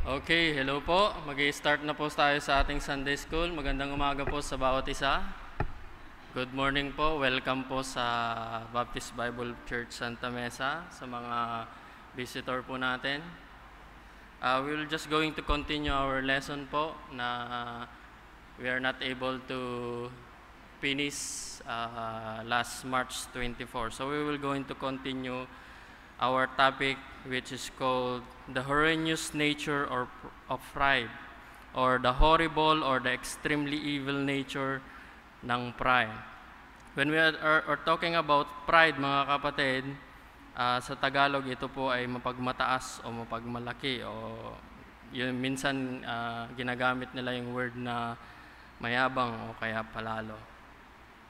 Okay, hello po. Mag-i-start na po tayo sa ating Sunday School. Magandang umaga po sa bawat isa. Good morning po. Welcome po sa Baptist Bible Church Santa Mesa, sa mga visitor po natin. We're just going to continue our lesson po na we are not able to finish last March 24. So we will going to continue our topic, which is called the horrendous nature of pride, or the horrible or the extremely evil nature ng pride. When we are talking about pride, mga kapatid, sa Tagalog ito po ay mapagmataas o mapagmalaki, o yun, minsan ginagamit nila yung word na mayabang o kaya palalo.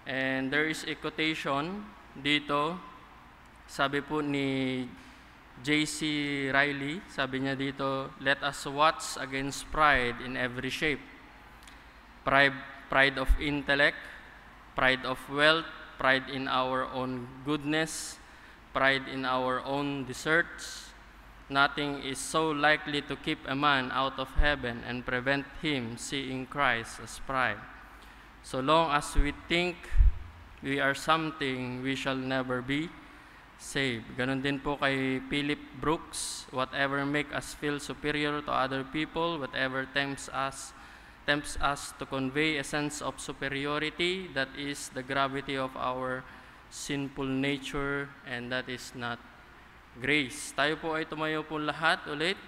And there is a quotation dito. Sabi po ni J.C. Riley, sabi niya dito, "Let us watch against pride in every shape. Pride of intellect, pride of wealth, pride in our own goodness, pride in our own deserts. Nothing is so likely to keep a man out of heaven and prevent him seeing Christ as pride. So long as we think we are something, we shall never be saved." Ganon din po kay Philip Brooks, "Whatever make us feel superior to other people, whatever tempts us to convey a sense of superiority, that is the gravity of our sinful nature, and that is not grace." Tayo po ay tumayo po lahat ulit.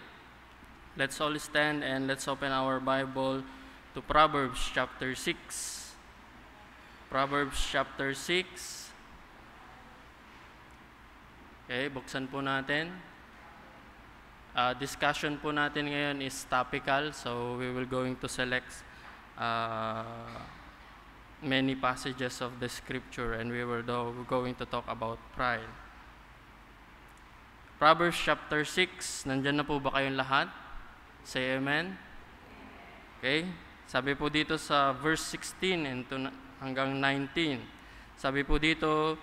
Let's all stand and let's open our Bible to Proverbs chapter 6. Proverbs chapter 6. Okay, buksan po natin. Discussion po natin ngayon is topical, so we will going to select many passages of the scripture, and we were going to talk about pride. Proverbs chapter 6, nandyan na po ba kayong lahat? Say amen. Okay, sabi po dito sa verse 16 hanggang 19. Sabi po dito,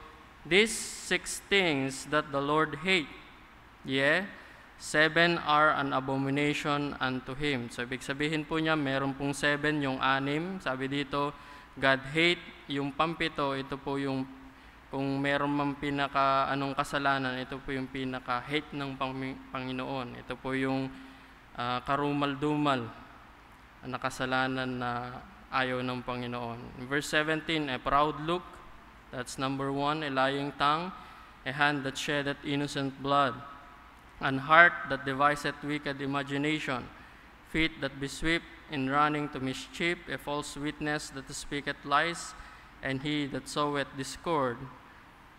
"These 6 things that the Lord hate, yea, 7 are an abomination unto him." So, ibig sabihin po niya, meron pong 7, yung 6. Sabi dito, God hate, yung pampito, ito po yung, kung meron mang pinaka-anong kasalanan, ito po yung pinaka-hate ng Panginoon. Ito po yung karumal-dumal na kasalanan na ayaw ng Panginoon. Verse 17, "A proud look," that's number 1, "a lying tongue, a hand that sheddeth innocent blood, an heart that deviseth wicked imagination, feet that besweep in running to mischief, a false witness that speaketh lies, and he that soweth discord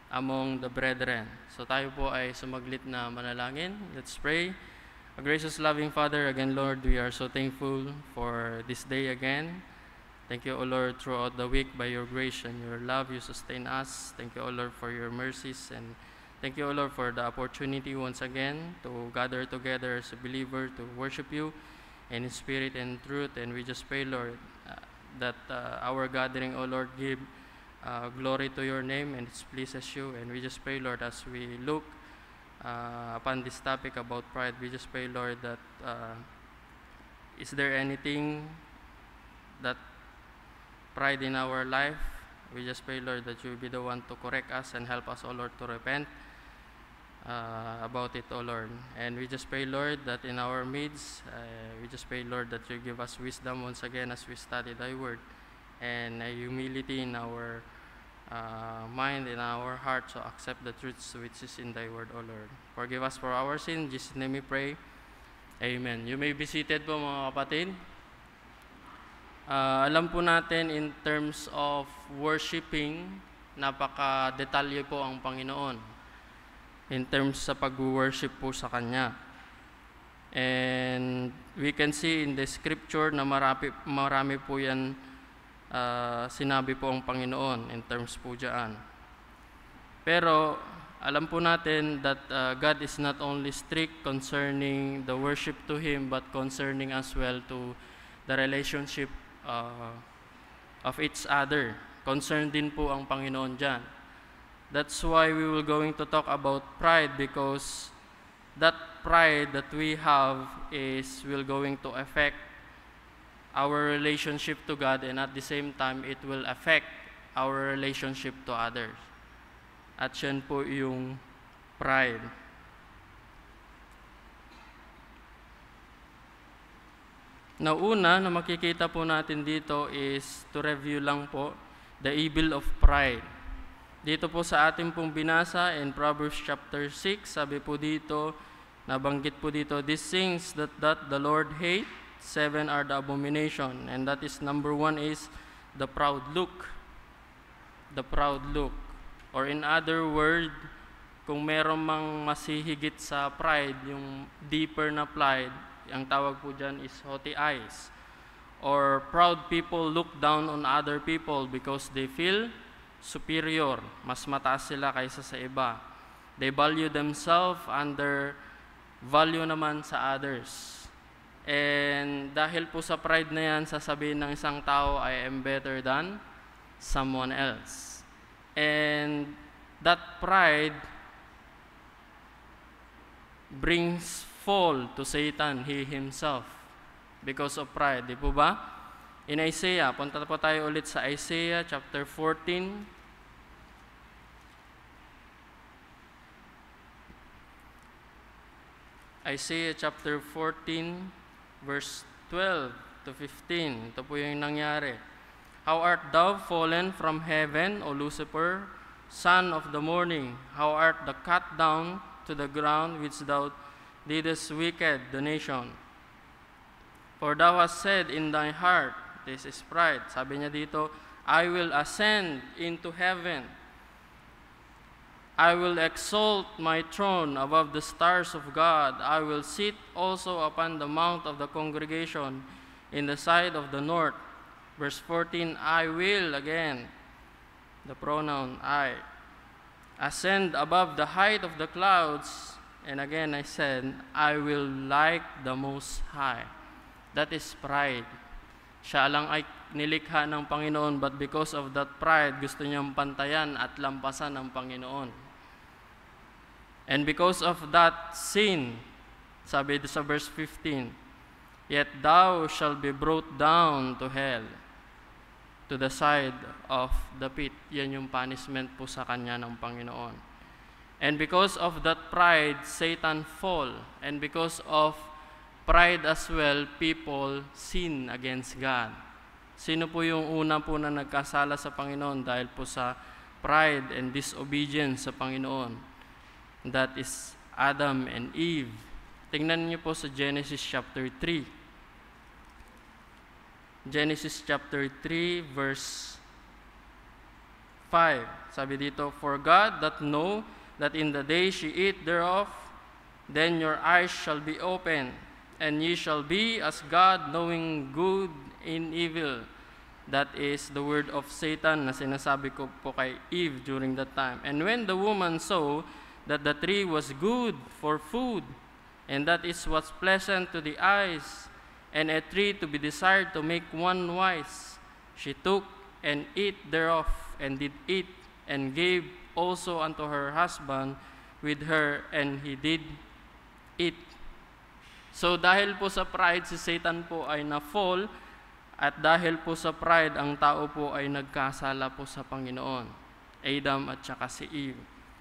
among the brethren." So tayo po ay sumaglit na manalangin. Let's pray. Gracious loving Father, again Lord, we are so thankful for this day again. Thank you, O Lord, throughout the week by your grace and your love, you sustain us. Thank you, O Lord, for your mercies, and thank you, O Lord, for the opportunity once again to gather together as a believer to worship you in spirit and truth. And we just pray, Lord, that our gathering, O Lord, give glory to your name and it pleases you. And we just pray, Lord, as we look upon this topic about pride, we just pray, Lord, that is there anything that pride in our life? We just pray, Lord, that you will be the one to correct us and help us, O Lord, to repent about it, O Lord. And we just pray, Lord, that in our midst, we just pray, Lord, that you give us wisdom once again as we study thy word, and humility in our mind, in our heart, to accept the truths which is in thy word, O Lord. Forgive us for our sin. In Jesus' name we pray. Amen. You may be seated po, mga kapatid. Alam po natin, in terms of worshiping, napaka-detalye po ang Panginoon in terms sa pag-worship po sa Kanya. And we can see in the scripture na marami po yan sinabi po ang Panginoon in terms po dyan. Pero alam po natin that God is not only strict concerning the worship to Him, but concerning as well to the relationship of each other. Concerned din po ang Panginoon dyan. That's why we will going to talk about pride, because that pride that we have will going to affect our relationship to God, and at the same time, it will affect our relationship to others. At yan po yung pride. Na una na makikita po natin dito is, to review lang po, the evil of pride. Dito po sa ating pong binasa in Proverbs chapter 6, sabi po dito, nabanggit po dito, these things that the Lord hate, 7 are the abomination. And that is, number 1 is the proud look. The proud look. Or in other word, kung meron mang masihigit sa pride, yung deeper na pride, ang tawag po dyan is haughty eyes. Or proud people look down on other people because they feel superior. Mas mataas sila kaysa sa iba. They value themselves under value naman sa others. And dahil po sa pride na yan, sasabihin ng isang tao, I am better than someone else. And that pride brings fall to Satan, he himself, because of pride. Di po ba? In Isaiah, punta po tayo ulit sa Isaiah chapter 14. Isaiah chapter 14, verse 12 to 15. Ito po yung nangyari. How art thou fallen from heaven, O Lucifer, son of the morning? How art thou cut down to the ground, which thou didst wicked the nation? For thou hast said in thy heart, this is pride. Sabi niya dito, I will ascend into heaven. I will exalt my throne above the stars of God. I will sit also upon the mount of the congregation in the side of the north. Verse 14, I will, again, the pronoun I, ascend above the height of the clouds. And again I said, I will like the Most High. That is pride. Siya lang ay nilikha ng Panginoon, but because of that pride, gusto niyang pantayan at lampasan ng Panginoon. And because of that sin, sabi sa verse 15, yet thou shalt be brought down to hell, to the side of the pit. Yan yung punishment po sa kanya ng Panginoon. And because of that pride, Satan fall. And because of pride as well, people sin against God. Sino po yung una po na nagkasala sa Panginoon dahil po sa pride and disobedience sa Panginoon? That is Adam and Eve. Tingnan niyo po sa Genesis chapter 3. Genesis chapter 3 verse 5. Sabi dito, for God that know that in the day ye eat thereof, then your eyes shall be opened, and ye shall be as God, knowing good and evil. That is the word of Satan na sinasabi ko po kay Eve during that time. And when the woman saw that the tree was good for food, and that is what's pleasant to the eyes, and a tree to be desired to make one wise, she took and ate thereof, and did eat, and gave also unto her husband with her, and he did eat. So dahil po sa pride, si Satan po ay na-fall, at dahil po sa pride, ang tao po ay nagkasala po sa Panginoon, Adam at saka si Eve.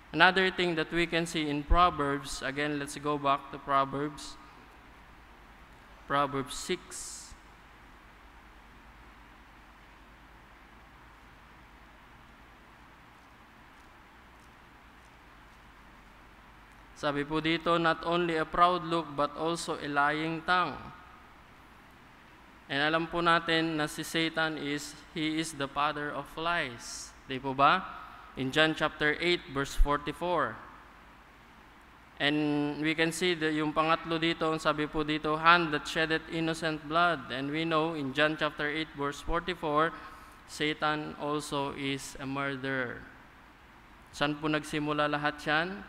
Another thing that we can see in Proverbs, again, let's go back to Proverbs. Proverbs 6. Sabi po dito, not only a proud look, but also a lying tongue. And alam po natin na si Satan he is the father of lies. Di po ba? In John chapter 8, verse 44. And we can see yung pangatlo dito, sabi po dito, hand that sheddeth innocent blood. And we know in John chapter 8, verse 44, Satan also is a murderer. Saan po nagsimula lahat yan?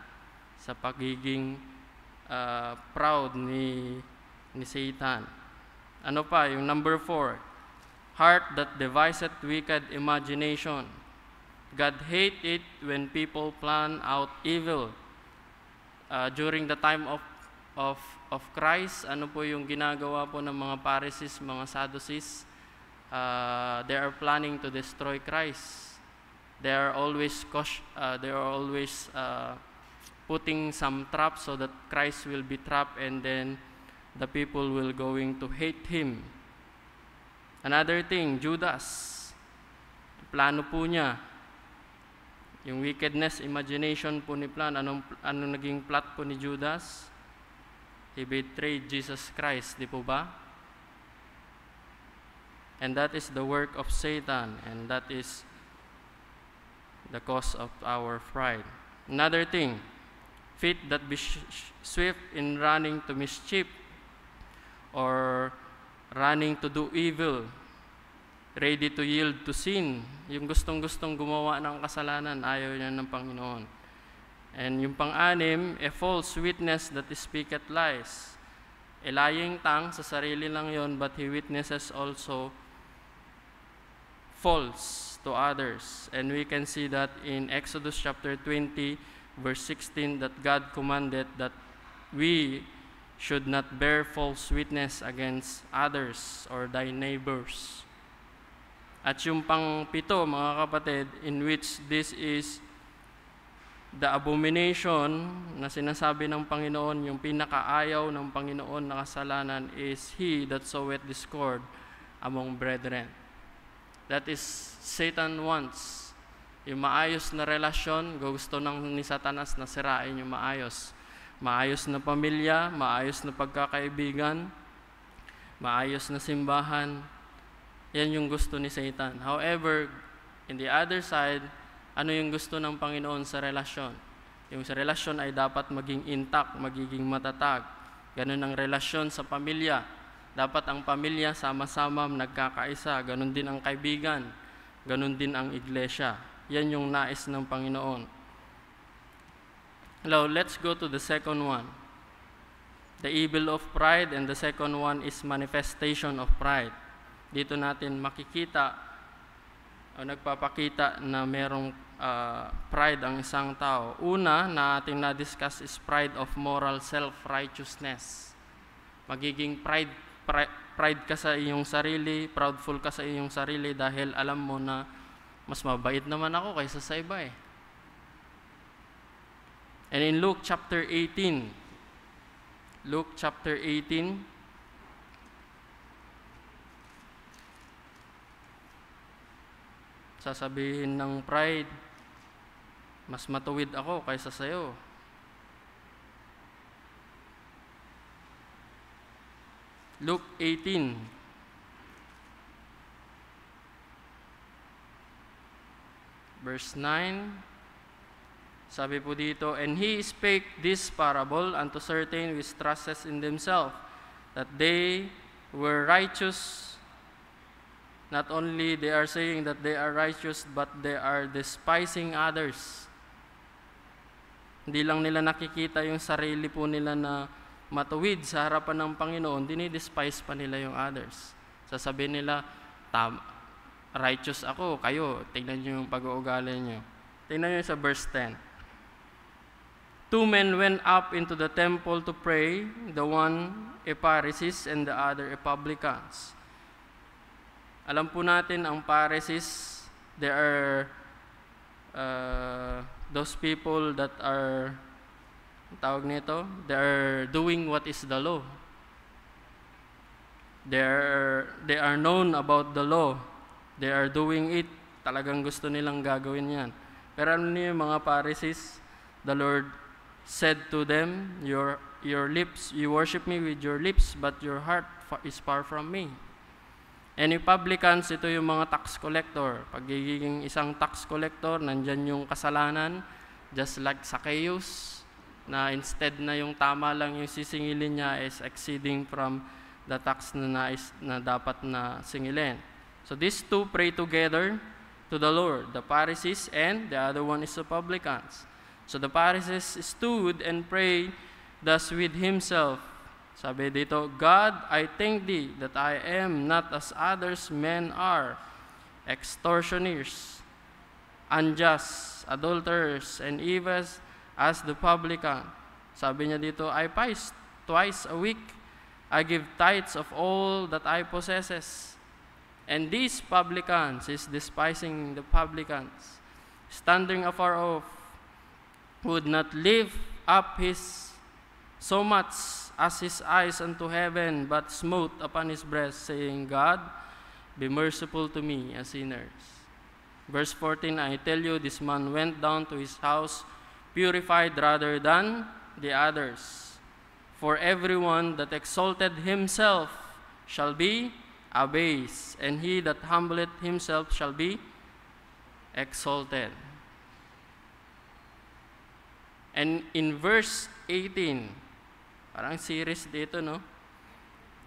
Sa pagiging proud ni Satan. Ano pa? Yung number 4, heart that deviseth wicked imagination. God hate it when people plan out evil. During the time of of Christ. Ano po yung ginagawa po ng mga Pharisees, mga Sadducees? They are planning to destroy Christ. They are always putting some traps so that Christ will be trapped, and then the people will going to hate Him. Another thing, Judas. Plano po niya, yung wickedness, imagination po ni plan. Ano naging plot po ni Judas? He betrayed Jesus Christ, di po ba? And that is the work of Satan, and that is the cause of our pride. Another thing, feet that be swift in running to mischief or running to do evil, ready to yield to sin. Yung gustong-gustong gumawa ng kasalanan, ayaw niya ng Panginoon. And yung pang-anim, a false witness that speaketh lies. A lying tongue, sa sarili lang yon, but he witnesses also false to others. And we can see that in Exodus chapter 20, verse 16, that God commanded that we should not bear false witness against others or thy neighbors. At yung pang-pito, mga kapatid, in which this is the abomination na sinasabi ng Panginoon, yung pinakaayaw ng Panginoon na kasalanan is he that soweth discord among brethren. That is, Satan wants yung maayos na relasyon. Gusto ni Satanas na sirain yung maayos. Maayos na pamilya, maayos na pagkakaibigan, maayos na simbahan. Yan yung gusto ni Satan. However, in the other side, ano yung gusto ng Panginoon sa relasyon? Yung sa relasyon ay dapat maging intact, magiging matatag. Ganun ang relasyon sa pamilya. Dapat ang pamilya sama-sama nagkakaisa. Ganun din ang kaibigan. Ganun din ang iglesia. Yan yung nais ng Panginoon. Now, let's go to the second one. The evil of pride, and the second one is manifestation of pride. Dito natin makikita o nagpapakita na merong pride ang isang tao. Una na ating na-discuss is pride of moral self-righteousness. Magiging pride ka sa iyong sarili, proudful ka sa iyong sarili dahil alam mo na mas mabait naman ako kaysa sa iba eh. And in Luke chapter 18, sasabihin ng pride, mas matuwid ako kaysa sa iyo. Luke 18. Verse 9. Sabi po dito, and he spake this parable unto certain which trusted in themselves, that they were righteous. Not only they are saying that they are righteous, but they are despising others. Hindi lang nila nakikita yung sarili po nila na matuwid sa harapan ng Panginoon, dinidespise pa nila yung others. Sasabihin nila, righteous ako, kayo, tingnan nyo yung pag-uugali nyo. Tingnan nyo sa verse 10. Two men went up into the temple to pray, the one a Pharisee and the other a publican. Alam po natin, ang Pharisees, they are those people that are, tawag nito, they are doing what is the law. They are known about the law. They are doing it. Talagang gusto nilang gagawin yan. Pero ano niyo yung mga Pharisees? The Lord said to them, your lips, you worship me with your lips, but your heart is far from me. And yung publicans, ito yung mga tax collector. Pagiging isang tax collector, nandyan yung kasalanan, just like Zacchaeus, na instead na yung tama lang yung sisingilin niya is exceeding from the tax na dapat na singilin. So these two pray together to the Lord, the Pharisees and the other one is the publicans. So the Pharisees stood and prayed thus with himself. Sabi dito, God, I thank thee that I am not as others men are, extortioners, unjust, adulterers, and even as the publican. Sabi niya dito, I twice a week. I give tithes of all that I possesses. And these publicans," is despising the publicans, "standing afar off, would not lift up his so much as his eyes unto heaven, but smote upon his breast, saying, God, be merciful to me, a sinner." Verse 14, "I tell you, this man went down to his house purified rather than the others. For everyone that exalted himself shall be abased, and he that humbleth himself shall be exalted." And in verse 18, parang series dito, no?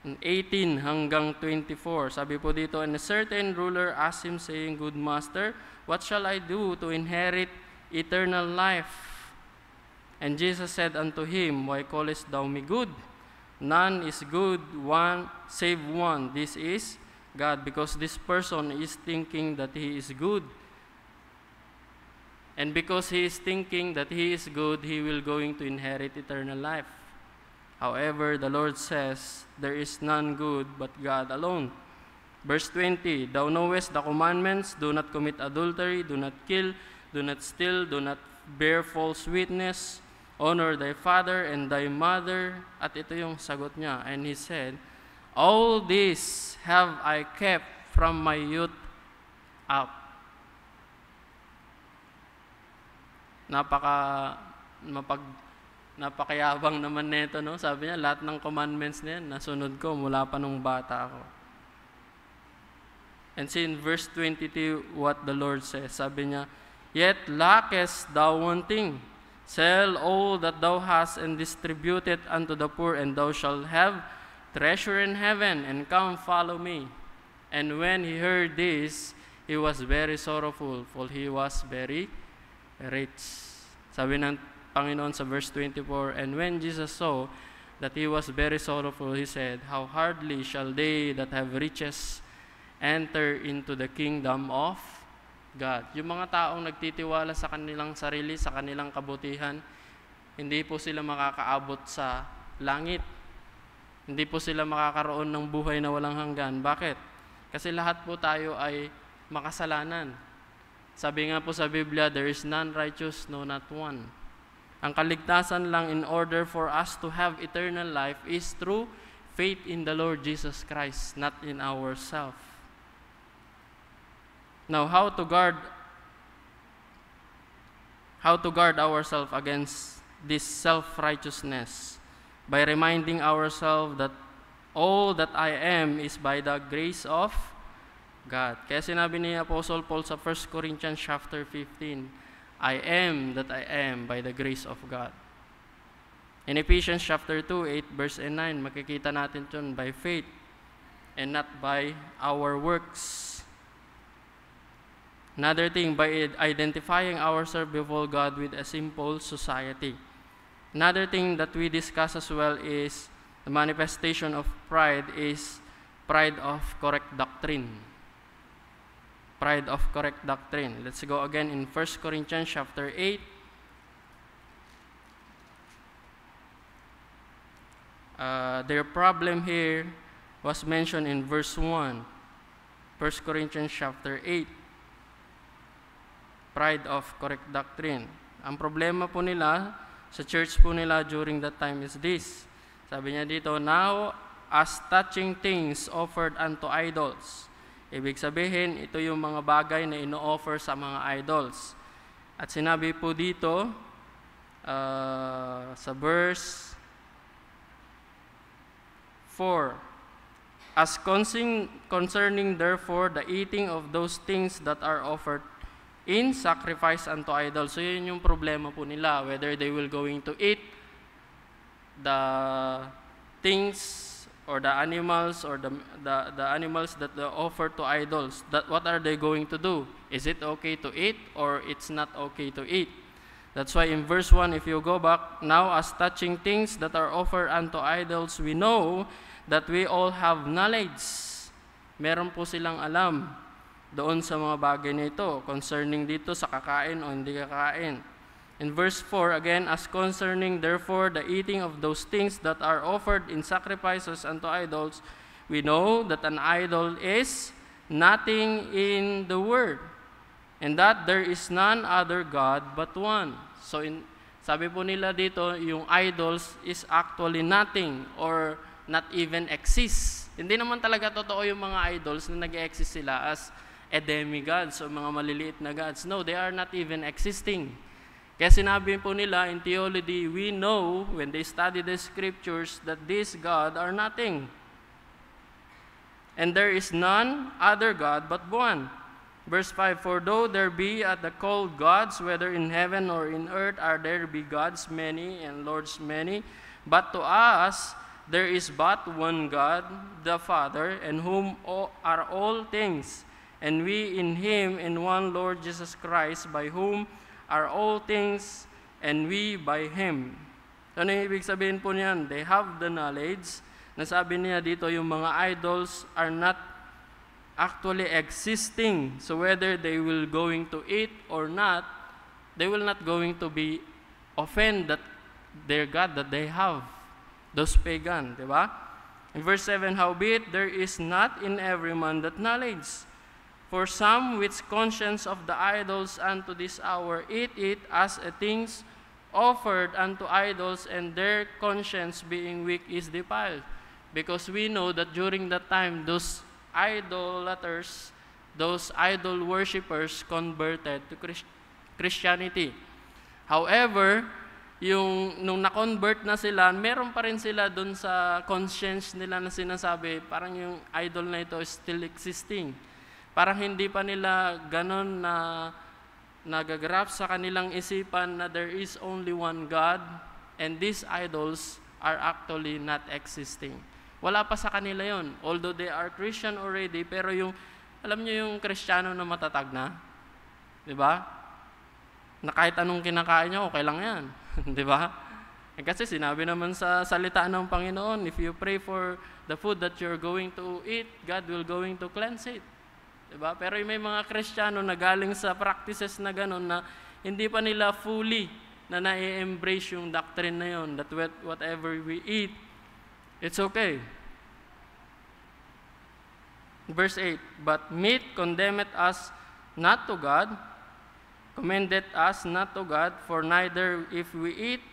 In 18 hanggang 24, sabi po dito, "And a certain ruler asked him, saying, Good master, what shall I do to inherit eternal life? And Jesus said unto him, Why callest thou me good? None is good, one save one. This is God." Because this person is thinking that he is good. And because he is thinking that he is good, he will going to inherit eternal life. However, the Lord says, there is none good but God alone. Verse 20, "Thou knowest the commandments, do not commit adultery, do not kill, do not steal, do not bear false witness, honor thy father and thy mother." At ito yung sagot niya. And he said, "All this have I kept from my youth up." Napakayabang naman nito, no? Sabi niya, lahat ng commandments niya, nasunod ko mula pa nung bata ako. And see in verse 22 what the Lord says. Sabi niya, "Yet lackest thou one thing. Sell all that thou hast and distribute it unto the poor, and thou shalt have treasure in heaven, and come follow me." And when he heard this, he was very sorrowful, for he was very rich. Sabi ng Panginoon sa verse 24, "And when Jesus saw that he was very sorrowful, he said, How hardly shall they that have riches enter into the kingdom of God." Yung mga taong nagtitiwala sa kanilang sarili, sa kanilang kabutihan, hindi po sila makakaabot sa langit. Hindi po sila makakaroon ng buhay na walang hanggan. Bakit? Kasi lahat po tayo ay makasalanan. Sabi nga po sa Biblia, "There is none righteous, no not one." Ang kaligtasan lang in order for us to have eternal life is through faith in the Lord Jesus Christ, not in ourselves. Now, how to guard ourselves against this self-righteousness? By reminding ourselves that all that I am is by the grace of God. Kaya sinabi ni Apostle Paul sa 1 Corinthians chapter 15, "I am that I am by the grace of God." In Ephesians chapter 2, 8 verse 9, makikita natin yun, by faith and not by our works. Another thing, by identifying ourselves before God with a simple society. Another thing that we discuss as well is the manifestation of pride is pride of correct doctrine. Pride of correct doctrine. Let's go again in 1 Corinthians chapter 8. Their problem here was mentioned in verse 1. 1 Corinthians chapter 8. Pride of correct doctrine. Ang problema po nila sa church po nila during that time is this. Sabi niya dito, "Now, as touching things offered unto idols." Ibig sabihin, ito yung mga bagay na ino-offer sa mga idols. At sinabi po dito, sa verse 4, "As concerning therefore the eating of those things that are offered in sacrifice unto idols." So yun yung problema po nila, whether they will going to eat the things or the animals or the animals that they offer to idols. That what are they going to do? Is it okay to eat or it's not okay to eat? That's why in verse 1, if you go back, "Now as touching things that are offered unto idols, we know that we all have knowledge." Meron po silang alam doon sa mga bagay na ito, concerning dito sa kakain o hindi kakain. In verse 4, again, as concerning therefore the eating of those things that are offered in sacrifices unto idols, we know that an idol is nothing in the world, and that there is none other God but one. So sabi po nila dito, yung idols is actually nothing or not even exist. Hindi naman talaga totoo yung mga idols na nag-exist sila as a demigod, so mga maliliit na gods. No, they are not even existing. Kaya sinabi po nila in theology, we know when they study the scriptures that these God are nothing. And there is none other God but one. Verse 5, for though there be at the called gods, whether in heaven or in earth, are there be gods many and lords many, but to us there is but one God, the Father, in whom are all things, and we in Him, in one Lord Jesus Christ, by whom are all things, and we by Him. Ano yung ibig sabihin po niyan? They have the knowledge. Nasabi niya dito, yung mga idols are not actually existing. So whether they will going to eat or not, they will not going to be offend that their God that they have. Those pagan, di ba? In verse 7, howbeit there is not in every man that knowledge. For some which conscience of the idols unto this hour eat it as a things offered unto idols, and their conscience being weak is defiled. Because we know that during that time, those idolaters, those idol worshippers converted to Christianity. However, nung na-convert na sila, meron pa rin sila dun sa conscience nila na sinasabi, parang yung idol na ito is still existing. Parang hindi pa nila ganon na nagagrap sa kanilang isipan na there is only one God and these idols are actually not existing. Wala pa sa kanila yon. Although they are Christian already, pero alam niyo yung Kristiyano na matatag na? Di ba? Na kahit anong kinakain niya, okay lang yan. Di ba? Kasi sinabi naman sa salita ng Panginoon, if you pray for the food that you're going to eat, God will going to cleanse it. Diba? Pero may mga Kristiyano na galing sa practices na gano'n na hindi pa nila fully na na-embrace yung doctrine na yun, that whatever we eat, it's okay. Verse 8, but meat condemneth us not to God, commendeth us not to God, for neither if we eat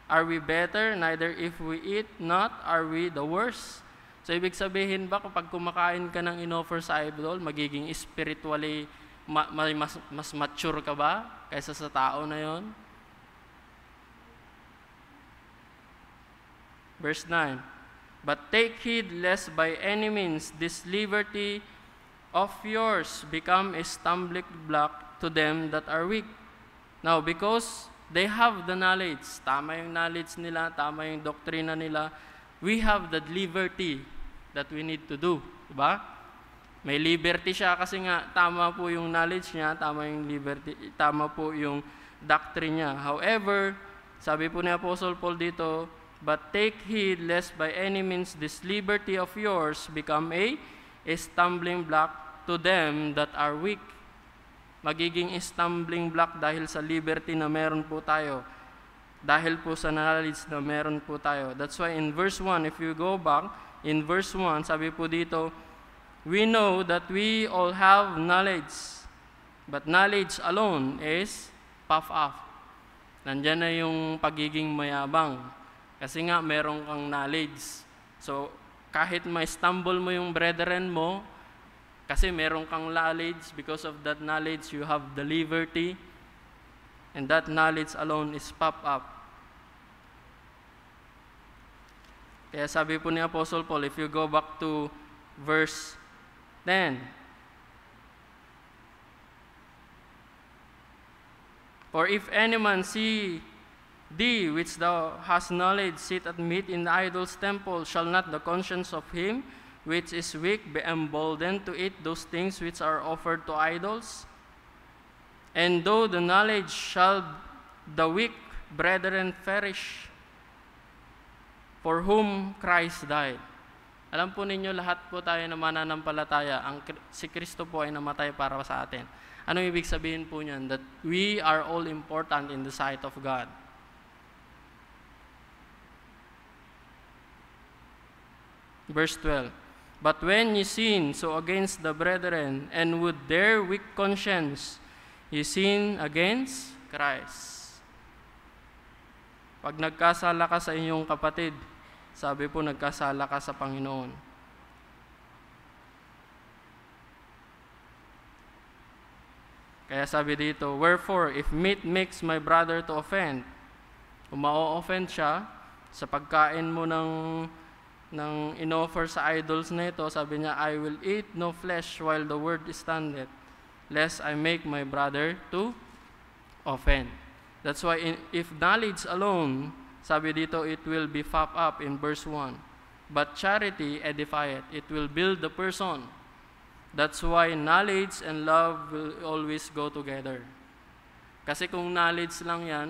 are we better, neither if we eat not are we the worse. So, ibig sabihin ba kapag kumakain ka ng in-offer sa idol, magiging spiritually mas mature ka ba kaysa sa tao na yon? Verse 9, but take heed lest by any means this liberty of yours become a stumbling block to them that are weak. Now, because they have the knowledge, tama yung knowledge nila, tama yung doktrina nila, we have the liberty that we need to do. Diba? May liberty siya kasi nga tama po yung knowledge niya, tama yung liberty, tama po yung doctrine niya. However, sabi po ni Apostle Paul dito, but take heed lest by any means this liberty of yours become a stumbling block to them that are weak. Magiging stumbling block dahil sa liberty na meron po tayo. Dahil po sa knowledge na meron po tayo. That's why in verse 1, if you go back, in verse 1, sabi po dito, we know that we all have knowledge, but knowledge alone is puff up. Nandiyan na yung pagiging mayabang. Kasi nga, meron kang knowledge. So, kahit may stumble mo yung brethren mo, kasi meron kang knowledge, because of that knowledge, you have the liberty, and that knowledge alone is puff up. Kaya sabi po ni Apostle Paul, if you go back to verse 10, for if any man see thee, which thou hast knowledge, sit at meat in the idol's temple, shall not the conscience of him which is weak be emboldened to eat those things which are offered to idols? And though the knowledge shall the weak brethren perish, for whom Christ died. Alam po ninyo, lahat po tayo na mananampalataya, si Kristo po ay namatay para sa atin. Ano ibig sabihin po niyan? That we are all important in the sight of God. Verse 12, but when ye sin so against the brethren, and would their weak conscience, ye sin against Christ. Pag nagkasala ka sa inyong kapatid, sabi po, nagkasala ka sa Panginoon. Kaya sabi dito, wherefore, if meat makes my brother to offend, kung ma-offend siya sa pagkain mo ng in-offer sa idols na ito, sabi niya, I will eat no flesh while the word standeth, lest I make my brother to offend. That's why if knowledge alone, sabi dito, it will be puffed up in verse 1. But charity edifieth, it will build the person. That's why knowledge and love will always go together. Kasi kung knowledge lang yan,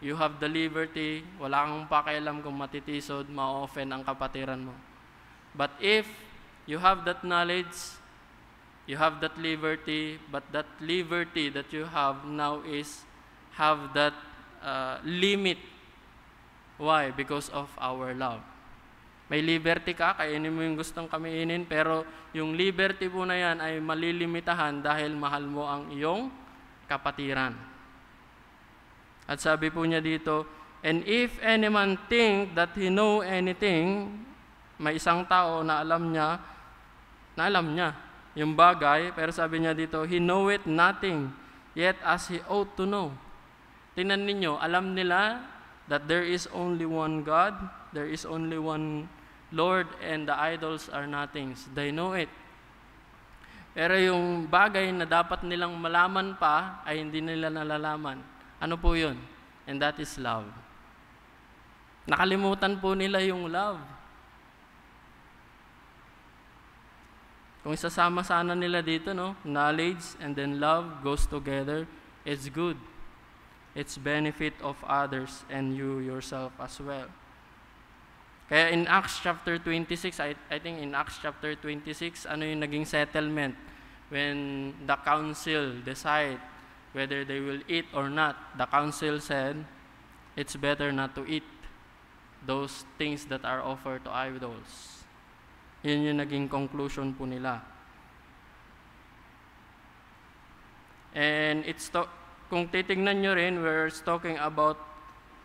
you have the liberty, wala kang pakialam kung matitisod, ma-offend ang kapatiran mo. But if you have that knowledge, you have that liberty, but that liberty that you have now is have that limit. Why? Because of our love. May liberty ka, kainin mo yung gustong kainin, pero yung liberty po na yan ay malilimitahan dahil mahal mo ang iyong kapatiran. At sabi po niya dito, and if any man think that he know anything, may isang tao na alam niya yung bagay, pero sabi niya dito, he knoweth nothing, yet as he ought to know. Tingnan ninyo, alam nila that there is only one God, there is only one Lord, and the idols are nothings. They know it. Pero yung bagay na dapat nilang malaman pa, ay hindi nila nalalaman. Ano po yun? And that is love. Nakalimutan po nila yung love. Kung isasama sana nila dito, no? Knowledge and then love goes together, it's good. It's benefit of others and you yourself as well. Kaya in Acts chapter 26, I think in Acts chapter 26, ano yung naging settlement when the council decide whether they will eat or not. The council said, it's better not to eat those things that are offered to idols. Yun yung naging conclusion po nila. And kung titingnan nyo rin, we're talking about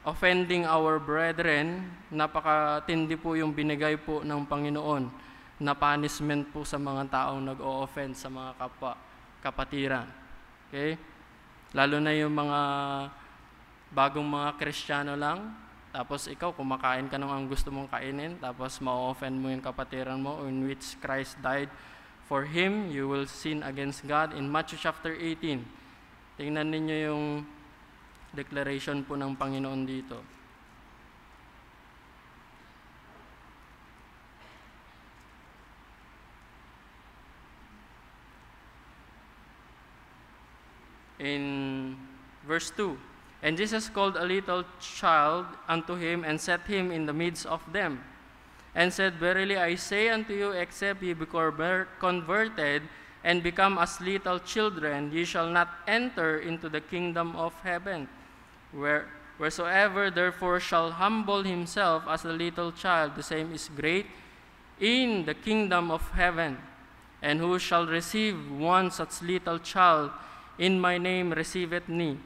offending our brethren. Napakatindi po yung binigay po ng Panginoon na punishment po sa mga taong nag-o-offend sa mga kapatiran. Okay? Lalo na yung mga bagong mga Kristiyano lang, tapos ikaw kumakain ka ng ang gusto mong kainin, tapos ma-offend mo yung kapatiran mo, in which Christ died for him, you will sin against God. In Matthew chapter 18, tingnan ninyo yung declaration po ng Panginoon dito. In verse 2, and Jesus called a little child unto him, and set him in the midst of them, and said, verily I say unto you, except ye be converted, and become as little children, ye shall not enter into the kingdom of heaven. Wheresoever therefore shall humble himself as a little child, the same is great in the kingdom of heaven. And who shall receive one such little child in my name receiveth me.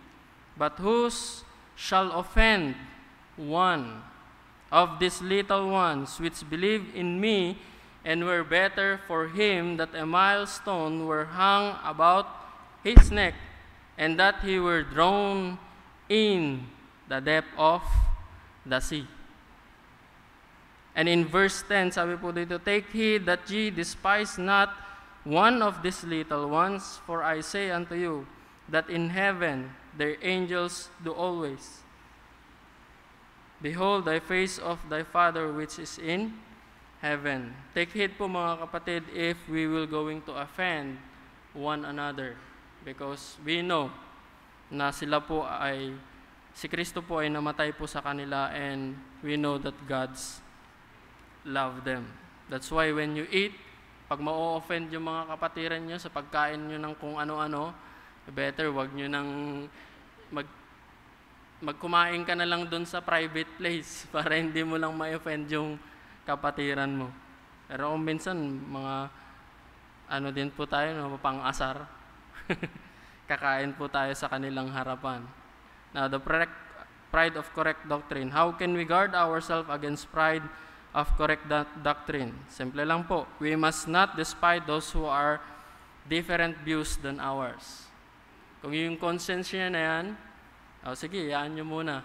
But whose shall offend one of these little ones which believe in me, and were better for him that a millstone were hung about his neck, and that he were drowned in the depth of the sea. And in verse 10, sabi po dito, take heed that ye despise not one of these little ones, for I say unto you, that in heaven their angels do always behold thy face of thy Father which is in heaven. Take heed po mga kapatid if we will going to offend one another, because we know na sila po ay, si Kristo po ay namatay po sa kanila, and we know that God's love them. That's why when you eat, pag ma-offend yung mga kapatiran nyo sa pagkain nyo ng kung ano-ano, better wag nyo nang magkumain ka na lang dun sa private place para hindi mo lang ma-offend yung kapatiran mo. Pero kung minsan, mga ano din po tayo, no, pang-asar. Kakain po tayo sa kanilang harapan. Now, the pride of correct doctrine. How can we guard ourselves against pride of correct doctrine? Simple lang po. We must not despise those who are different views than ours. Kung yung conscience niya na yan, sige, yaan nyo muna.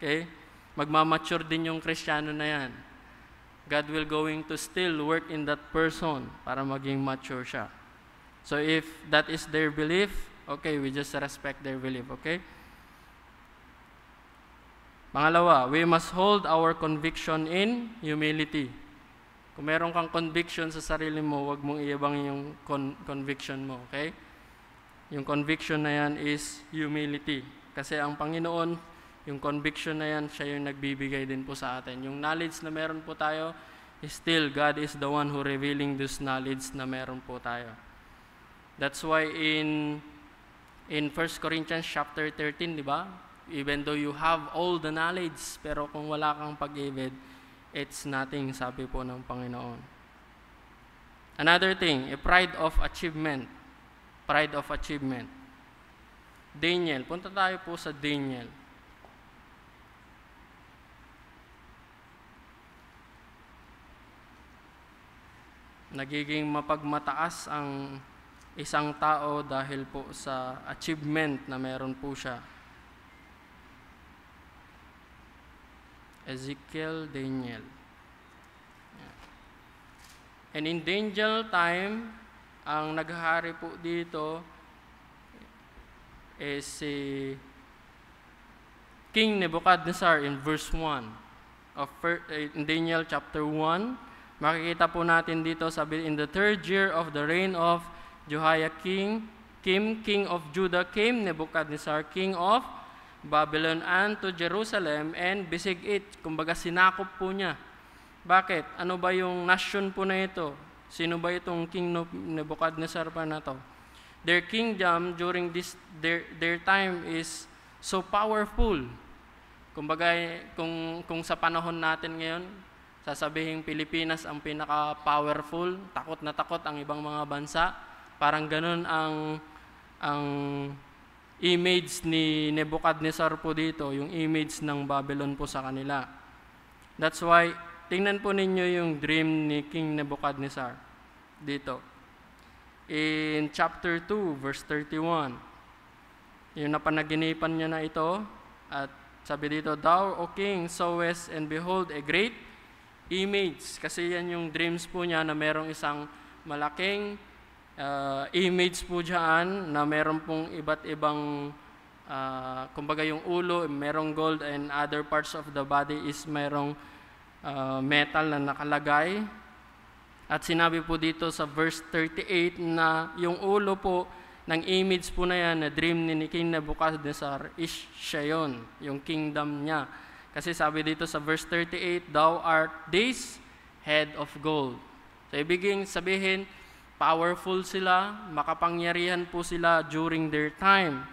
Okay? Magmamature din yung Kristiyano na yan. God will going to still work in that person para maging mature siya. So if that is their belief, okay, we just respect their belief, okay? Pangalawa, we must hold our conviction in humility. Kung meron kang conviction sa sarili mo, huwag mong iabang yung conviction mo, okay? Yung conviction na yan is humility. Kasi ang Panginoon, yung conviction na yan, siya yung nagbibigay din po sa atin. Yung knowledge na meron po tayo, still, God is the one who revealing this knowledge na meron po tayo. That's why in 1 Corinthians chapter 13, di ba? Even though you have all the knowledge, pero kung wala kang pag-ibig, it's nothing, sabi po ng Panginoon. Another thing, a pride of achievement. Pride of achievement. Daniel, punta tayo po sa Daniel. Nagiging mapagmataas ang isang tao dahil po sa achievement na meron po siya. Ezekiel, Daniel. And in Daniel time, ang naghahari po dito is si King Nebuchadnezzar in verse 1 of in Daniel chapter 1. Makikita po natin dito, sabi, in the 3rd year of the reign of Jehoiakim, king of Judah, came Nebuchadnezzar, king of Babylon, unto Jerusalem, and besieged it. Kumbaga, sinakop po niya. Bakit? Ano ba yung nation po na ito? Sino ba itong King Nebuchadnezzar pa na to? Their kingdom during their time is so powerful. Kumbaga, kung sa panahon natin ngayon, sasabihin Pilipinas ang pinaka-powerful, takot na takot ang ibang mga bansa. Parang ganun ang image ni Nebuchadnezzar po dito, yung image ng Babylon po sa kanila. That's why, tingnan po ninyo yung dream ni King Nebuchadnezzar dito. In chapter 2, verse 31, yung napanaginipan niya na ito, at sabi dito, Thou, O King, sawest, and behold, a great image. Kasi yan yung dreams po niya na merong isang malaking image po dyan na meron pong iba't ibang kumbaga yung ulo, merong gold, and other parts of the body is merong metal na nakalagay. At sinabi po dito sa verse 38 na yung ulo po ng image po na yan na dream ni King Nebuchadnezzar is siya yun, yung kingdom niya. Kasi sabi dito sa verse 38, Thou art this head of gold. So, ibiging sabihin, powerful sila, makapangyarihan po sila during their time.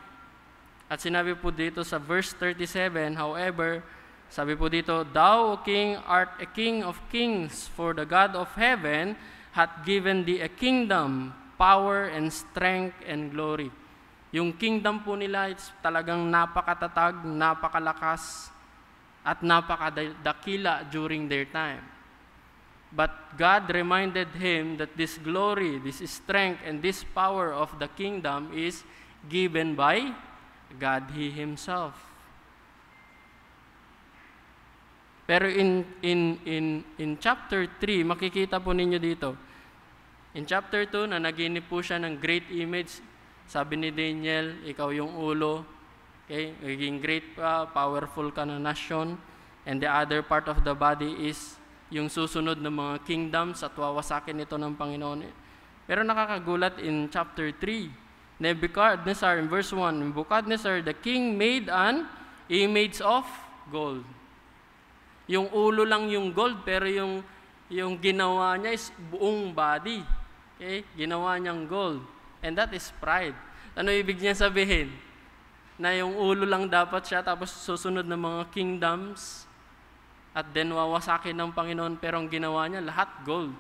At sinabi po dito sa verse 37, however, sabi po dito, Thou, O King, art a King of kings, for the God of heaven hath given thee a kingdom, power, and strength, and glory. Yung kingdom po nila, it's talagang napakatatag, napakalakas, at napakadakila during their time. But God reminded him that this glory, this strength, and this power of the kingdom is given by God He Himself. Pero in chapter 3, makikita po ninyo dito. In chapter 2, na naginip po siya ng great image. Sabi ni Daniel, ikaw yung ulo. Okay? Magiging great pa, powerful ka na nation. And the other part of the body is yung susunod ng mga kingdoms at wawasakin ito ng Panginoon. Pero nakakagulat in chapter 3. Nebuchadnezzar, in verse 1, Nebuchadnezzar, the king made an image of gold. Yung ulo lang yung gold, pero Yung ginawa niya is buong body. Okay? Ginawa niyang gold. And that is pride. Ano ibig niya sabihin? Na yung ulo lang dapat siya, tapos susunod ng mga kingdoms, at then wawasakin ng Panginoon, pero ang ginawa niya, lahat gold.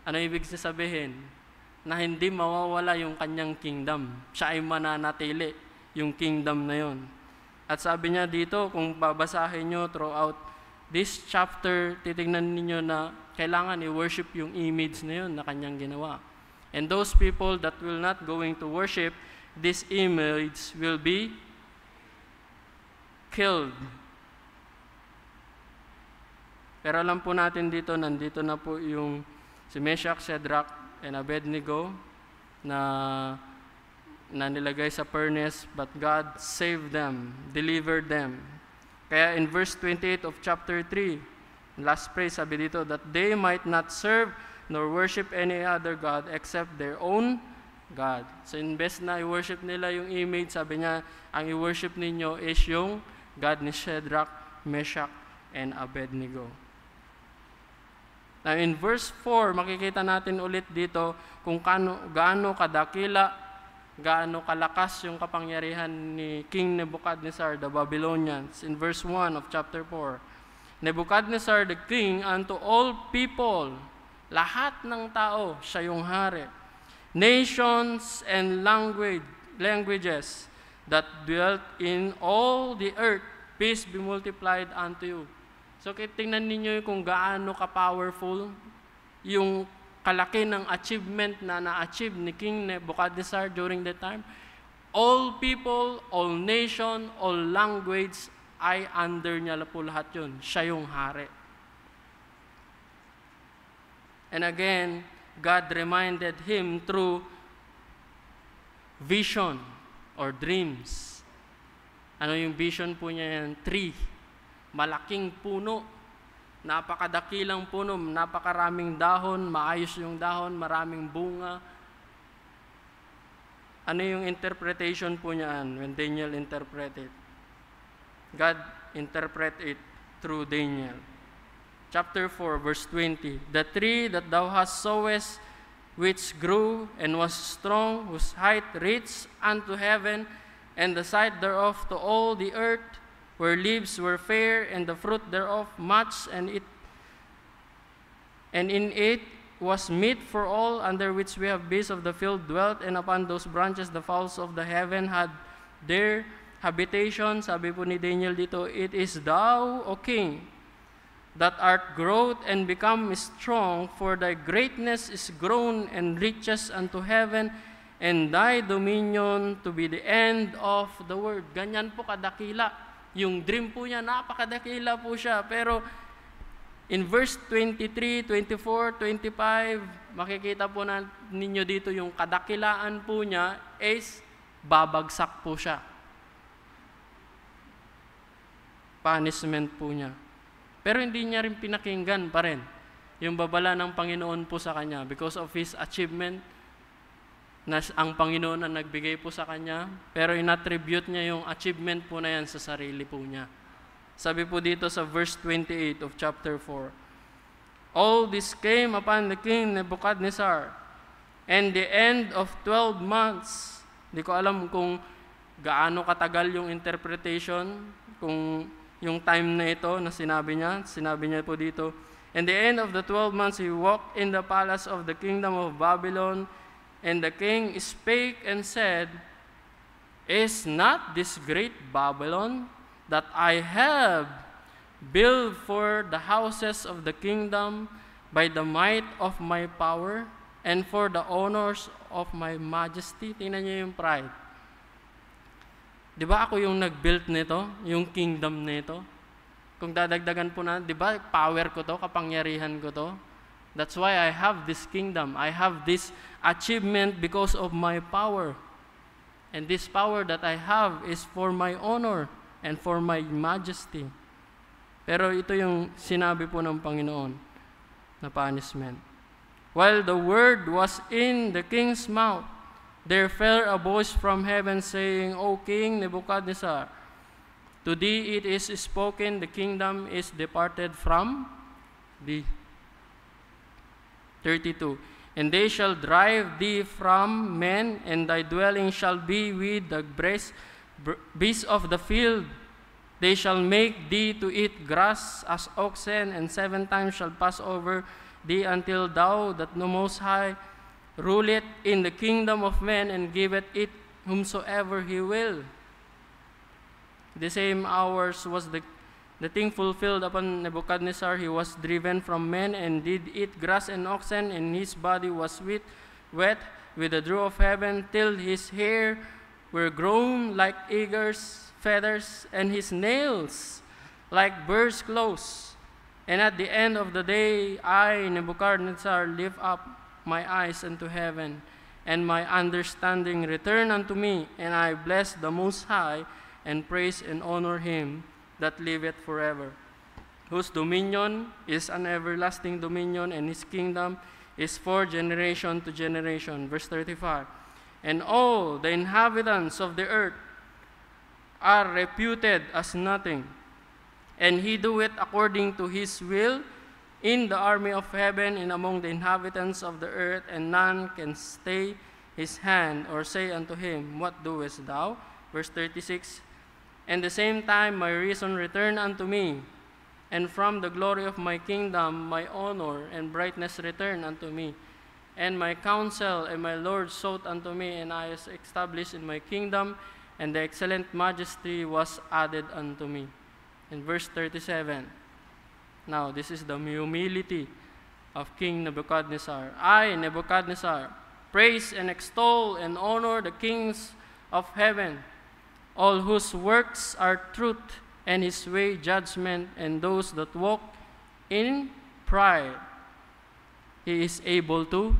Ano ibig niya sabihin? Na hindi mawawala yung kanyang kingdom. Siya ay mananatili, yung kingdom na yon. At sabi niya dito, kung babasahin nyo throughout this chapter, titignan ninyo na kailangan i-worship yung image na yun na kanyang ginawa. And those people that will not going to worship this image will be killed. Pero alam po natin dito, nandito na po yung si Meshach, Shadrach, and Abednego na nilagay sa furnace, but God saved them, delivered them. Kaya in verse 28 of chapter 3, last phrase, sabi dito, that they might not serve nor worship any other God except their own God. So imbes na i-worship nila yung image, sabi niya, ang i-worship ninyo is yung God ni Shadrach, Meshach, and Abednego. Now in verse 4, makikita natin ulit dito kung gaano kadakila, gaano kalakas yung kapangyarihan ni King Nebuchadnezzar, the Babylonians. In verse 1 of chapter 4, Nebuchadnezzar the king unto all people, lahat ng tao, siya yung hari. Nations and languages that dwelt in all the earth, peace be multiplied unto you. So tingnan ninyo kung gaano ka-powerful yung kalaki ng achievement na na-achieve ni King Nebuchadnezzar during that time. All people, all nation, all language ay under niya po lahat yun. Siya yung hari. And again, God reminded him through vision or dreams. Ano yung vision po niya yan? Tree. Malaking puno. Napakadakilang puno. Napakaraming dahon. Maayos yung dahon. Maraming bunga. Ano yung interpretation po niyan when Daniel interpreted? God interpret it through Daniel. Chapter 4, verse 20. The tree that thou hast sowest, which grew and was strong, whose height reached unto heaven, and the sight thereof to all the earth, where leaves were fair, and the fruit thereof much, and in it was meat for all, under which we have beasts of the field dwelt, and upon those branches the fowls of the heaven had their habitation. Sabi po ni Daniel dito, it is thou, O King, that art growth and become strong, for thy greatness is grown and reaches unto heaven, and thy dominion to be the end of the world. Ganyan po kadakila. Yung dream po niya, napakadakila po siya. Pero in verse 23, 24, 25, makikita po na ninyo dito yung kadakilaan po niya is babagsak po siya. Punishment po niya. Pero hindi niya rin pinakinggan pa rin yung babala ng Panginoon po sa kanya because of his achievement na ang Panginoon ang nagbigay po sa kanya, pero inattribute niya yung achievement po na yan sa sarili po niya. Sabi po dito sa verse 28 of chapter 4, all this came upon the king Nebuchadnezzar, and the end of 12 months. Di ko alam kung gaano katagal yung interpretation, kung yung time na ito na sinabi niya po dito, and the end of the 12 months he walked in the palace of the kingdom of Babylon, and the king spake and said, is not this great Babylon that I have built for the houses of the kingdom by the might of my power and for the honors of my majesty? Tingnan niyo yung pride. Di ba ako yung nag-build nito, yung kingdom nito? Kung dadagdagan po na, di ba power ko to, kapangyarihan ko to? That's why I have this kingdom. I have this achievement because of my power. And this power that I have is for my honor and for my majesty. Pero ito yung sinabi po ng Panginoon na punishment. While the word was in the king's mouth, there fell a voice from heaven saying, O King Nebuchadnezzar, to thee it is spoken, the kingdom is departed from thee. 32. And they shall drive thee from men, and thy dwelling shall be with the beasts of the field. They shall make thee to eat grass as oxen, and 7 times shall pass over thee until thou, that the Most High, ruleth in the kingdom of men, and giveth it whomsoever he will. The same hours was the thing fulfilled upon Nebuchadnezzar. He was driven from men, and did eat grass and oxen, and his body was wet with the dew of heaven, till his hair were grown like eagle's feathers, and his nails like birds' claws. And at the end of the day, I, Nebuchadnezzar, lift up my eyes unto heaven, and my understanding returned unto me, and I bless the Most High, and praise and honor him that liveth forever, whose dominion is an everlasting dominion, and his kingdom is for generation to generation. Verse 35. And all the inhabitants of the earth are reputed as nothing, and he doeth according to his will in the army of heaven and among the inhabitants of the earth, and none can stay his hand or say unto him, What doest thou? Verse 36. And the same time my reason returned unto me, and from the glory of my kingdom my honor and brightness returned unto me. And my counsel and my Lord sought unto me, and I was established in my kingdom, and the excellent majesty was added unto me. In verse 37, now this is the humility of King Nebuchadnezzar. I, Nebuchadnezzar, praise and extol and honor the kings of heaven, all whose works are truth, and his way judgment, and those that walk in pride he is able to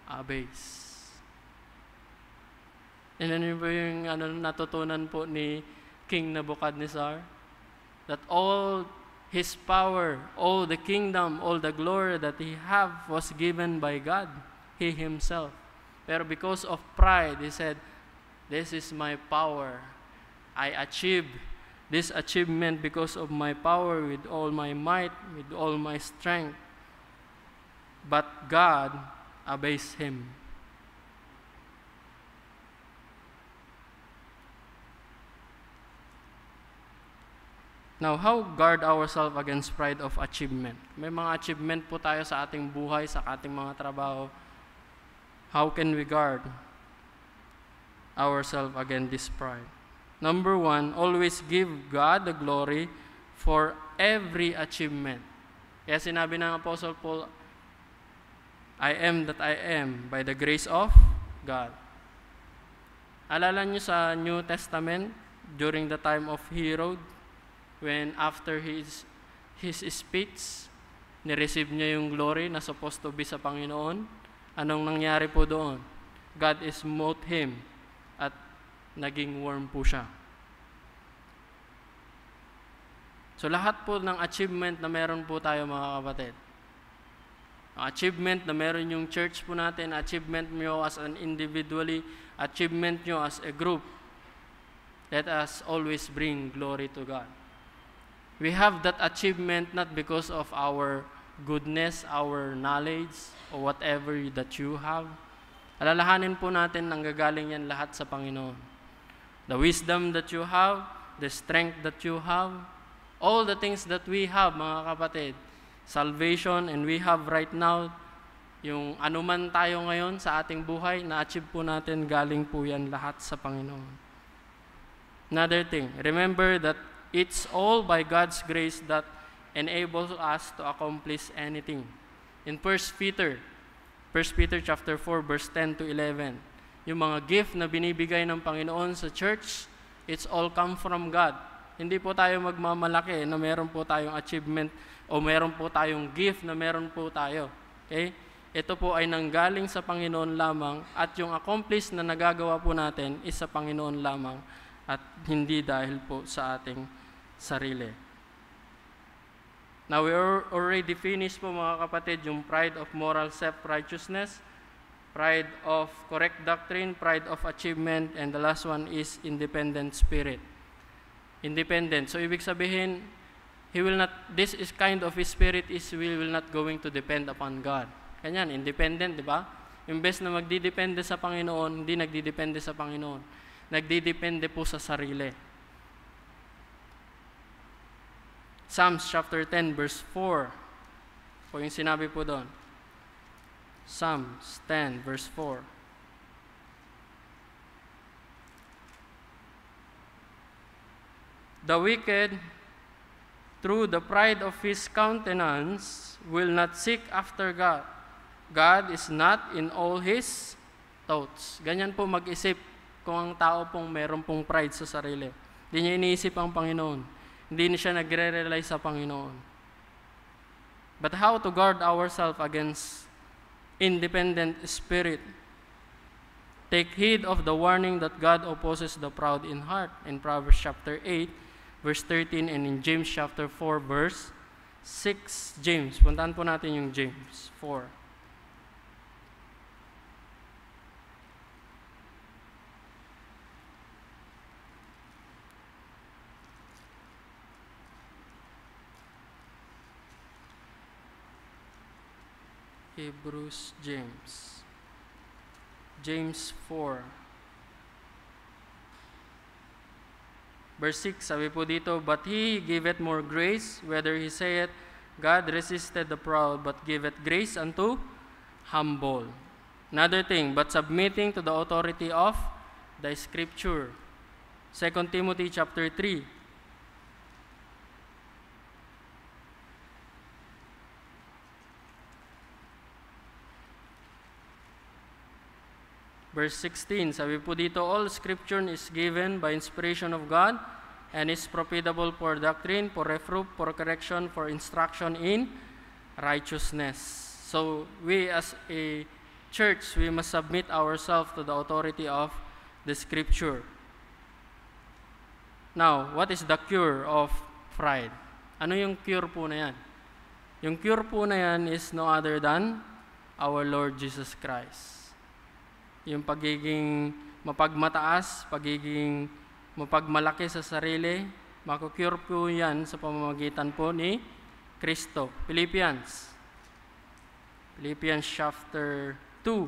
abase. And ano po yung natutunan po ni King Nebuchadnezzar? That all his power, all the kingdom, all the glory that he have was given by God, he himself. Pero because of pride, he said, this is my power. I achieved this achievement because of my power, with all my might, with all my strength. But God abased him. Now, how guard ourselves against pride of achievement? May mga achievement po tayo sa ating buhay, sa ating mga trabaho. How can we guard ourselves against this pride? Number 1, always give God the glory for every achievement. Kaya sinabi ng Apostle Paul, I am that I am by the grace of God. Alala niyo sa New Testament, during the time of Herod, when after his speech, ni-receive niya yung glory na supposed to be sa Panginoon, anong nangyari po doon? God smote him at naging worm po siya. So lahat po ng achievement na meron po tayo, mga kapatid, achievement na meron yung church po natin, achievement nyo as an individually, achievement nyo as a group, let us always bring glory to God. We have that achievement not because of our goodness, our knowledge, or whatever that you have. Alalahanin po natin, nanggagaling yan lahat sa Panginoon. The wisdom that you have, the strength that you have, all the things that we have, mga kapatid, salvation, and we have right now, yung anuman tayo ngayon sa ating buhay, na-achieve po natin, galing po yan lahat sa Panginoon. Another thing, remember that it's all by God's grace that enables us to accomplish anything. In 1 Peter chapter 4, verse 10 to 11, yung mga gift na binibigay ng Panginoon sa church, it's all come from God. Hindi po tayo magmamalaki na meron po tayong achievement o meron po tayong gift na meron po tayo. Okay? Ito po ay nanggaling sa Panginoon lamang, at yung accomplish na nagagawa po natin is sa Panginoon lamang at hindi dahil po sa ating sarili. Now, we already finished po, mga kapatid, yung pride of moral self-righteousness, pride of correct doctrine, pride of achievement, and the last one is independent spirit. Independent. So, ibig sabihin, this is kind of his spirit is we will not going to depend upon God. Kanyan, independent, di ba? Imbes na magdidepende sa Panginoon, hindi nagdidepende sa Panginoon. Nagdidepende po sa sarili. Psalms chapter 10 verse 4. Po yung sinabi po doon. Psalms 10 verse 4. The wicked, through the pride of his countenance, will not seek after God. God is not in all his thoughts. Ganyan po mag-isip kung ang tao pong meron pong pride sa sarili. Hindi niya iniisip ang Panginoon. Hindi na siya nagre-rely sa Panginoon. But how to guard ourselves against independent spirit? Take heed of the warning that God opposes the proud in heart in Proverbs chapter 8, verse 13, and in James chapter 4, verse 6. James, puntahan po natin yung James 4. Hebrews, James 4. Verse 6, sabi po dito, but he giveth more grace, whether he saith, God resisted the proud, but giveth grace unto humble. Another thing, but submitting to the authority of the Scripture. 2 Timothy chapter 3. Verse 16, sabi po dito, all Scripture is given by inspiration of God and is profitable for doctrine, for reproof, for correction, for instruction in righteousness. So, we as a church, we must submit ourselves to the authority of the Scripture. Now, what is the cure of pride? Ano yung cure po na yan? Yung cure po na yan is no other than our Lord Jesus Christ. Yung pagiging mapagmataas, pagiging mapagmalaki sa sarili, makukure po yan sa pamamagitan po ni Kristo. Philippians chapter 2.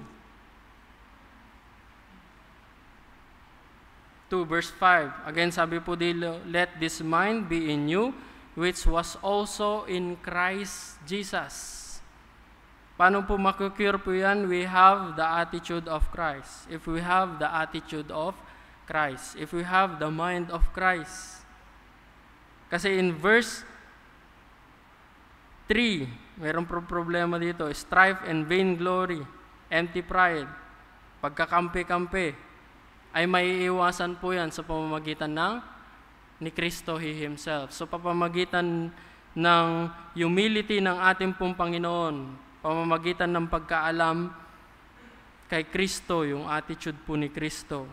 2 verse 5. Again, sabi po dito, let this mind be in you, which was also in Christ Jesus. Paano po makukure po yan? We have the attitude of Christ. If we have the attitude of Christ. If we have the mind of Christ. Kasi in verse 3, mayroong problema dito. Strife and vainglory, empty pride, pagkakampi-kampi, ay maiiwasan po yan sa pamamagitan ni Kristo He Himself. So pamamagitan ng humility ng ating pong Panginoon, pamamagitan ng pagkaalam kay Kristo, yung attitude po ni Kristo.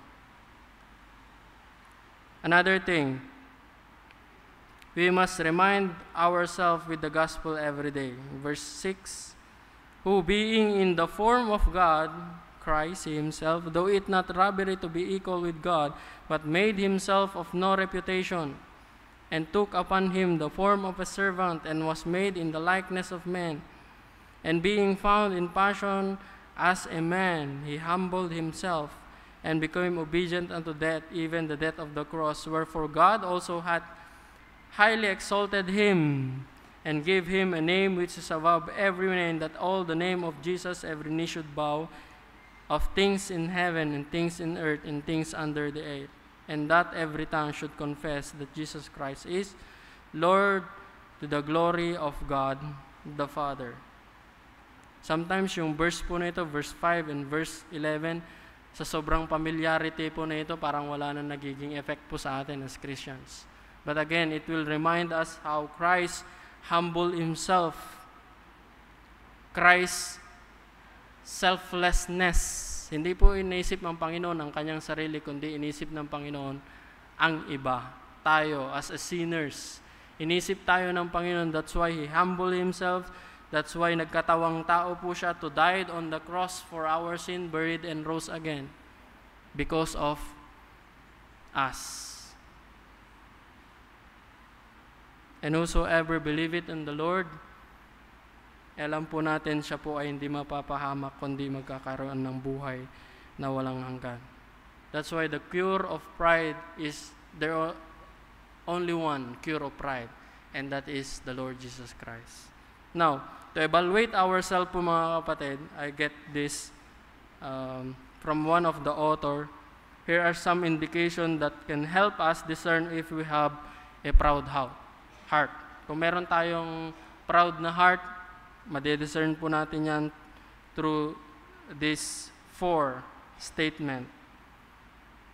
Another thing, we must remind ourselves with the gospel every day. Verse 6, who being in the form of God, Christ Himself, though it not robbery to be equal with God, but made Himself of no reputation, and took upon Him the form of a servant, and was made in the likeness of men. And being found in passion as a man, He humbled Himself, and became obedient unto death, even the death of the cross. Wherefore God also hath highly exalted Him, and gave Him a name which is above every name, that all the name of Jesus every knee should bow, of things in heaven, and things in earth, and things under the earth, and that every tongue should confess that Jesus Christ is Lord, to the glory of God the Father. Sometimes yung verse po na ito, verse 5 and verse 11, sa sobrang familiarity po na ito, parang wala na nagiging effect po sa atin as Christians. But again, it will remind us how Christ humbled Himself. Christ's selflessness. Hindi po iniisip ng Panginoon ang kanyang sarili, kundi iniisip ng Panginoon ang iba. Tayo, as a sinners. Inisip tayo ng Panginoon, that's why He humbled Himself. That's why nagkatawang tao po siya to died on the cross for our sin, buried and rose again. Because of us. And whosoever believeth in the Lord alam po natin siya po ay hindi mapapahamak kundi magkakaroon ng buhay na walang hanggan. That's why the cure of pride is there only one cure of pride, and that is the Lord Jesus Christ. Now, to evaluate ourselves po mga kapatid, I get this from one of the author. Here are some indications that can help us discern if we have a proud heart. Kung meron tayong proud na heart, madidiscern po natin yan through this 4 statement.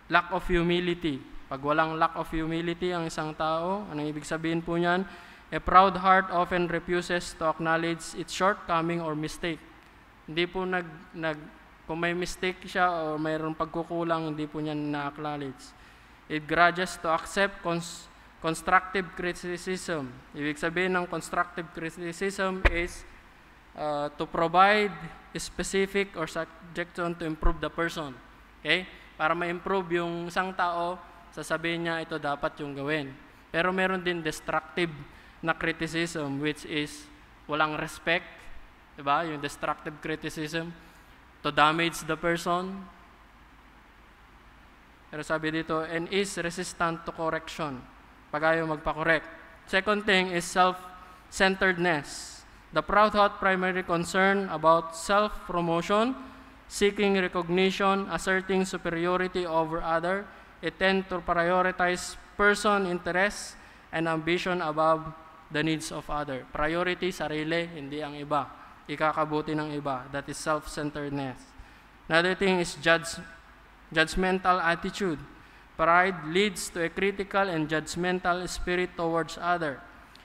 Lack of humility. Pag walang lack of humility ang isang tao, anong ibig sabihin po niyan? A proud heart often refuses to acknowledge its shortcoming or mistake. Hindi po kung may mistake siya o mayroong pagkukulang, hindi po niya na-acknowledge. It grudges to accept constructive criticism. Ibig sabihin ng constructive criticism is to provide specific or suggestion to improve the person. Okay? Para ma-improve yung isang tao, sasabihin niya ito dapat yung gawin. Pero meron din destructive na criticism, which is walang respect, diba? Yung destructive criticism to damage the person. Pero sabi dito, and is resistant to correction. Pag ayaw magpa-correct. Second thing is self-centeredness. The proud heart primarily concern about self-promotion, seeking recognition, asserting superiority over other. It tend to prioritize person interests and ambition above the needs of other. Priority, sarili, hindi ang iba. Ikakabuti ng iba. That is self-centeredness. Another thing is judgmental attitude. Pride leads to a critical and judgmental spirit towards other.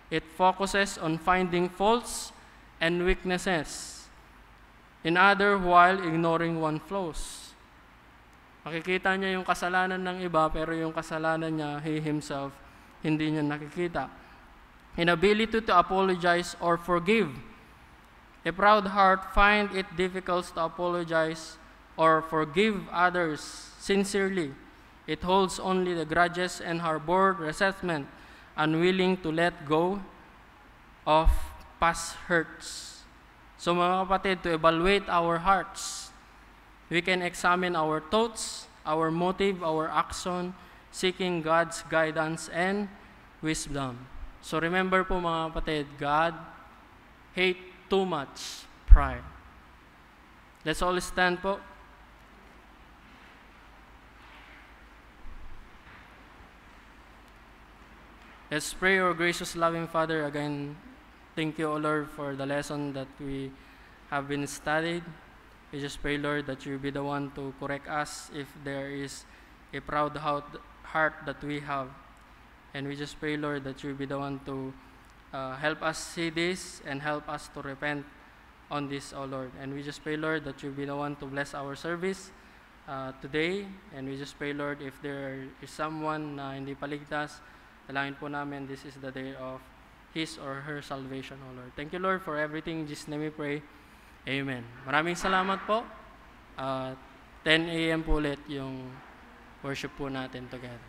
It focuses on finding faults and weaknesses in other while ignoring one's flaws. Makikita niya yung kasalanan ng iba, pero yung kasalanan niya, he himself, hindi niya nakikita. Inability to apologize or forgive. A proud heart finds it difficult to apologize or forgive others sincerely. It holds only the grudges and harbor resentment, unwilling to let go of past hurts. So mga kapatid, to evaluate our hearts, we can examine our thoughts, our motive, our action, seeking God's guidance and wisdom. So remember po mga kapatid, God hates too much pride. Let's all stand po. Let's pray, our gracious loving Father. Again, thank you, O Lord, for the lesson that we have been studied. We just pray, Lord, that you be the one to correct us if there is a proud heart that we have. And we just pray, Lord, that you be the one to help us see this and help us to repent on this, O Lord. And we just pray, Lord, that you be the one to bless our service today. And we just pray, Lord, if there is someone na hindi paligtas, dalangin po namin this is the day of his or her salvation, O Lord. Thank you, Lord, for everything. In Jesus' name we pray. Amen. Maraming salamat po. 10 a.m. po ulit yung worship po natin together.